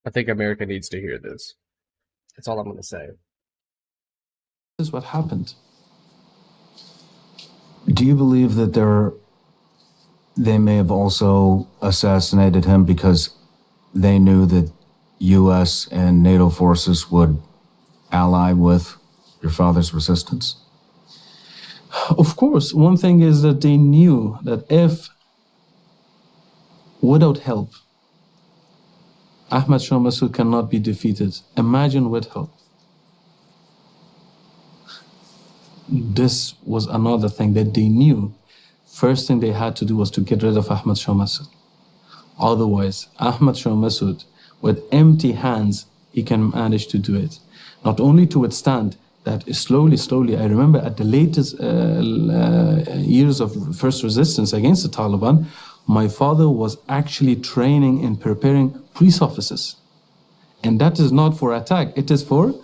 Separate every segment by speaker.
Speaker 1: I think America needs to hear this. That's all I'm going to say.
Speaker 2: This is what happened.
Speaker 3: Do you believe that they may have also assassinated him because they knew that U.S. and NATO forces would ally with your father's resistance?
Speaker 2: Of course, one thing is that they knew that if, without help, Ahmad Shah Massoud cannot be defeated, imagine with help. This was another thing that they knew. First thing they had to do was to get rid of Ahmad Shah Massoud. Otherwise, Ahmad Shah Massoud, with empty hands, he can manage to do it. Not only to withstand that slowly, I remember at the latest years of first resistance against the Taliban, my father was actually training and preparing police officers. And that is not for attack, it is for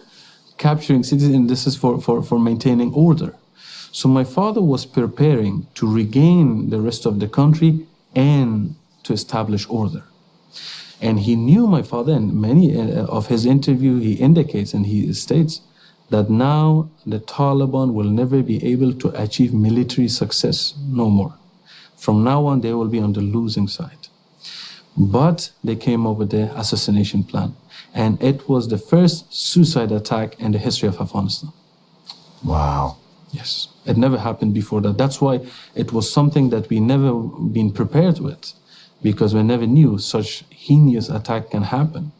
Speaker 2: capturing cities, and this is for maintaining order. So my father was preparing to regain the rest of the country and to establish order. And he knew, my father, and many of his interview, he indicates and he states that now the Taliban will never be able to achieve military success, no more. From now on, they will be on the losing side. But they came up with the assassination plan. And it was the first suicide attack in the history of Afghanistan.
Speaker 3: Wow.
Speaker 2: Yes, it never happened before that. That's why it was something that we never been prepared with, because we never knew such heinous attack can happen.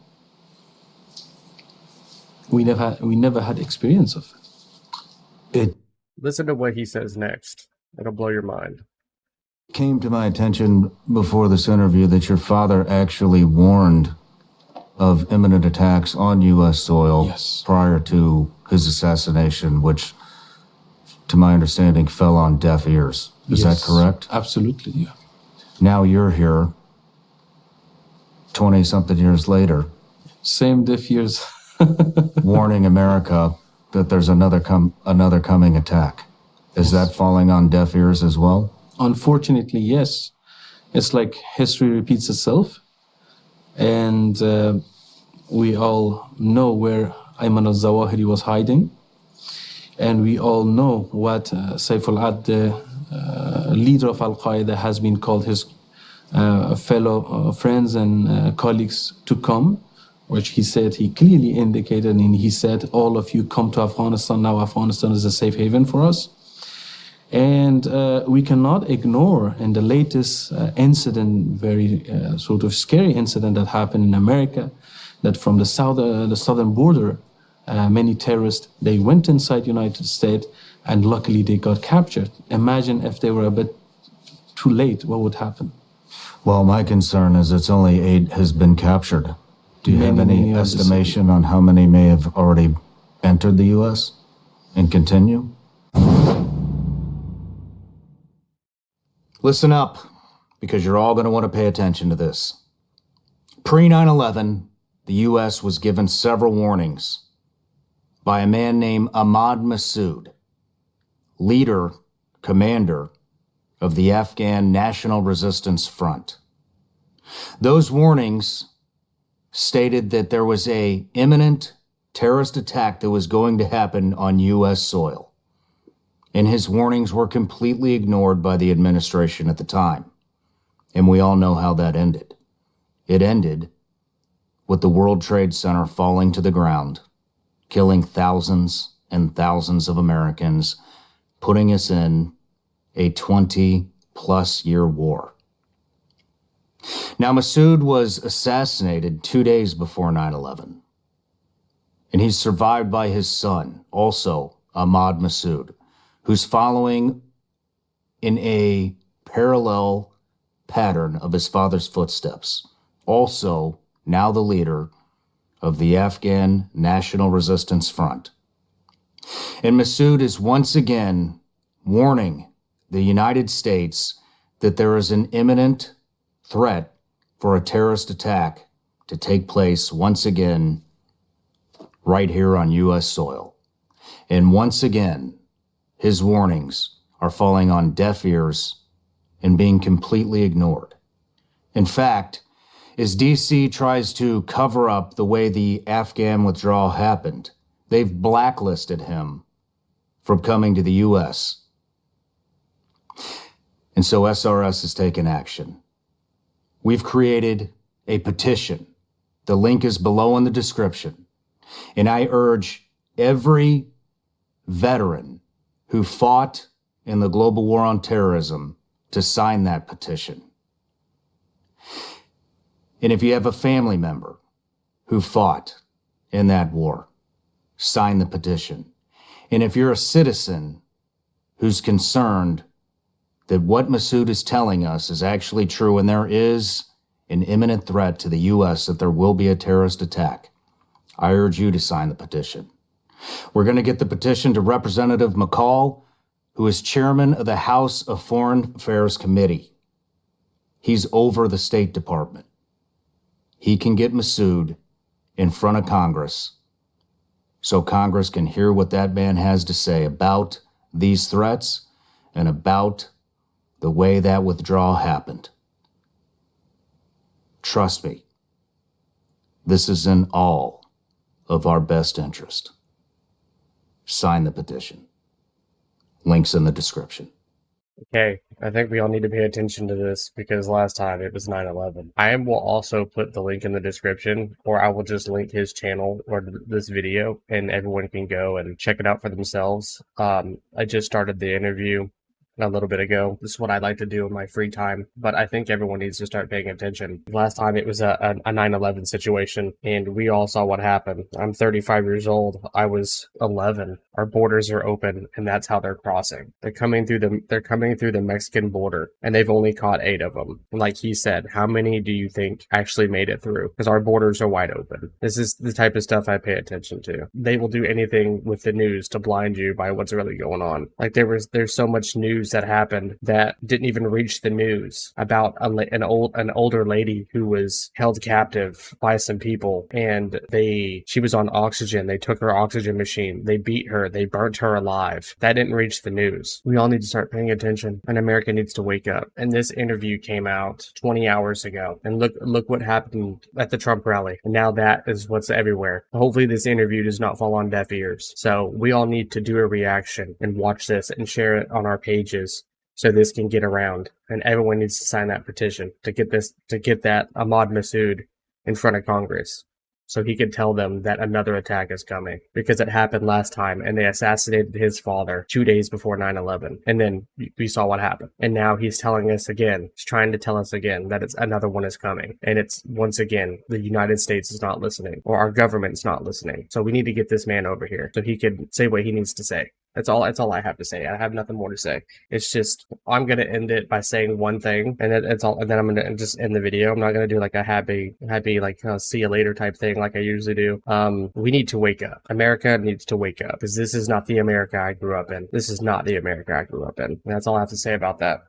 Speaker 2: We never had experience of it.
Speaker 1: Listen to what he says next. It'll blow your mind.
Speaker 3: Came to my attention before this interview that your father actually warned of imminent attacks on U.S. soil.
Speaker 2: Yes.
Speaker 3: Prior to his assassination, which, to my understanding, fell on deaf ears. Is
Speaker 2: Yes,
Speaker 3: that correct?
Speaker 2: Absolutely, yeah.
Speaker 3: Now you're here, 20-something years later,
Speaker 2: Same deaf ears.
Speaker 3: warning America that there's another coming attack. Is that falling on deaf ears as well?
Speaker 2: Unfortunately, yes. It's like history repeats itself. And we all know where Ayman al-Zawahiri was hiding. And we all know what Saif al-Ad, the leader of Al-Qaeda, has been called his fellow friends and colleagues to come, which he said, he clearly indicated, and he said, all of you come to Afghanistan. Now Afghanistan is a safe haven for us. And we cannot ignore in the latest incident, very sort of scary incident that happened in America, that from the southern border, many terrorists, they went inside United States and luckily they got captured. Imagine if they were a bit too late, what would happen?
Speaker 3: Well, my concern is it's only 8 has been captured. Do you have any estimation on how many may have already entered the U.S. and continue? Listen up, because you're all going to want to pay attention to this. Pre-9/11, the U.S. was given several warnings by a man named Ahmad Massod, leader, commander of the Afghan National Resistance Front. Those warnings stated that there was an imminent terrorist attack that was going to happen on U.S. soil. And his warnings were completely ignored by the administration at the time. And we all know how that ended. It ended with the World Trade Center falling to the ground, killing thousands and thousands of Americans, putting us in a 20-plus year war. Now, Massod was assassinated 2 days before 9/11. And he's survived by his son, also Ahmad Massod, who's following in a parallel pattern of his father's footsteps, also now the leader of the Afghan National Resistance Front. And Massod is once again warning the United States that there is an imminent threat for a terrorist attack to take place once again right here on U.S. soil. And once again, his warnings are falling on deaf ears and being completely ignored. In fact, is DC tries to cover up the way the Afghan withdrawal happened. They've blacklisted him from coming to the U.S. And so SRS has taken action. We've created a petition. The link is below in the description. And I urge every veteran who fought in the global war on terrorism to sign that petition. And if you have a family member who fought in that war, sign the petition. And if you're a citizen who's concerned that what Massod is telling us is actually true and there is an imminent threat to the U.S. that there will be a terrorist attack, I urge you to sign the petition. We're going to get the petition to Representative McCall, who is chairman of the House of Foreign Affairs Committee. He's over the State Department. He can get Massod in front of Congress so Congress can hear what that man has to say about these threats and about the way that withdrawal happened. Trust me, this is in all of our best interest. Sign the petition. Links in the description.
Speaker 1: Okay, I think we all need to pay attention to this because last time it was 9/11. I will also put the link in the description, or I will just link his channel or this video, and everyone can go and check it out for themselves. I just started the interview a little bit ago. This is what I like to do in my free time, but I think everyone needs to start paying attention. Last time it was a 9/11 situation, and we all saw what happened. I'm 35 years old. I was 11. Our borders are open, and that's how they're crossing. They're coming through the Mexican border, and they've only caught 8 of them. Like he said, how many do you think actually made it through? Because our borders are wide open. This is the type of stuff I pay attention to. They will do anything with the news to blind you by what's really going on. Like there's so much news that happened that didn't even reach the news about an older lady who was held captive by some people, and she was on oxygen. They took her oxygen machine. They beat her. They burnt her alive. That didn't reach the news. We all need to start paying attention, and America needs to wake up. And this interview came out 20 hours ago, and look what happened at the Trump rally. And now that is what's everywhere. Hopefully this interview does not fall on deaf ears. So we all need to do a reaction and watch this and share it on our pages so this can get around. And everyone needs to sign that petition to get that Ahmad Massod in front of Congress, so he could tell them that another attack is coming, because it happened last time and they assassinated his father 2 days before 9/11. And then we saw what happened. And now he's telling us again, he's trying to tell us again that another one is coming. And it's, once again, the United States is not listening, or our government's not listening. So we need to get this man over here so he could say what he needs to say. That's all I have to say. I have nothing more to say. It's just, I'm going to end it by saying one thing, and that's all. And then I'm going to just end the video. I'm not going to do like a happy, like, see you later type thing like I usually do. We need to wake up. America needs to wake up, because this is not the America I grew up in. This is not the America I grew up in. And that's all I have to say about that.